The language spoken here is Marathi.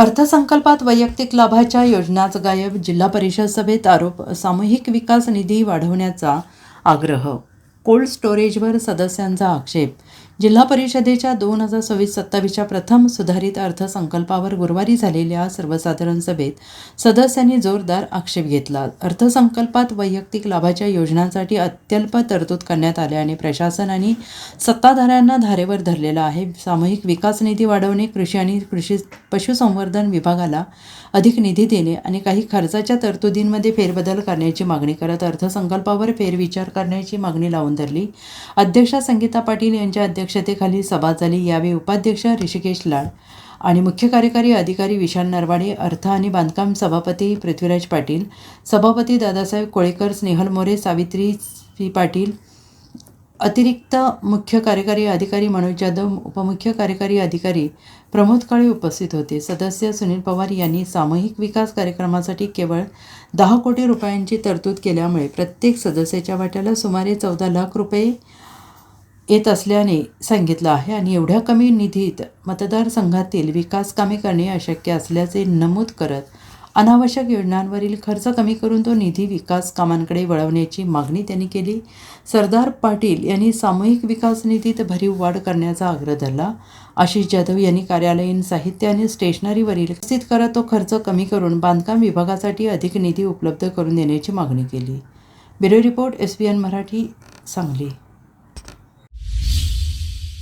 अर्थसंकल्पात वैयक्तिक लाभाच्या योजनाच गायब. जिल्हा परिषद सभेत आरोप. सामूहिक विकास निधी वाढवण्याचा आग्रह. कोल्ड स्टोरेजवर सदस्यांचा आक्षेप. जिल्हा परिषदेच्या 2026-27च्या प्रथम सुधारित अर्थसंकल्पावर गुरुवारी झालेल्या सर्वसाधारण सभेत सदस्यांनी जोरदार आक्षेप घेतला. अर्थसंकल्पात वैयक्तिक लाभाच्या योजनांसाठी अत्यल्प तरतूद करण्यात आल्याने प्रशासन आणि सत्ताधाऱ्यांना धारेवर धरलेला आहे. सामूहिक विकास निधी वाढवणे, कृषी आणि पशुसंवर्धन विभागाला अधिक निधी देणे आणि काही खर्चाच्या तरतुदींमध्ये फेरबदल करण्याची मागणी करत अर्थसंकल्पावर फेरविचार करण्याची मागणी लावून धरली. अध्यक्षा संगीता पाटील यांच्या अध्यक्षतेखाली सभा झाली. यावेळी उपाध्यक्ष ऋषिकेश लाड आणि मुख्य कार्यकारी अधिकारी विशाल नरवाडे, अर्थ आणि बांधकाम सभापती पृथ्वीराज पाटील, सभापती दादासाहेब कोळेकर, स्नेहल मोरे, सावित्री पी पाटील, अतिरिक्त मुख्य कार्यकारी अधिकारी मनोज जाधव, उपमुख्य कार्यकारी अधिकारी प्रमोद काळे उपस्थित होते. सदस्य सुनील पवार यांनी सामूहिक विकास कार्यक्रमासाठी केवळ 10 कोटी रुपयांची तरतूद केल्यामुळे प्रत्येक सदस्याच्या वाट्याला सुमारे 14 लाख रुपये येत असल्याने सांगितलं आहे आणि एवढ्या कमी निधीत मतदारसंघातील विकास कामे करणे अशक्य असल्याचे नमूद करत अनावश्यक योजनांवरील खर्च कमी करून तो निधी विकास कामांकडे वळवण्याची मागणी त्यांनी केली. सरदार पाटील यांनी सामूहिक विकास निधीत भरीव वाढ करण्याचा आग्रह धरला. आशिष जाधव यांनी कार्यालयीन साहित्य आणि स्टेशनरीवरील विकसित करत तो खर्च कमी करून बांधकाम विभागासाठी अधिक निधी उपलब्ध करून देण्याची मागणी केली. Bureau report, SBN Marathi, Sangli.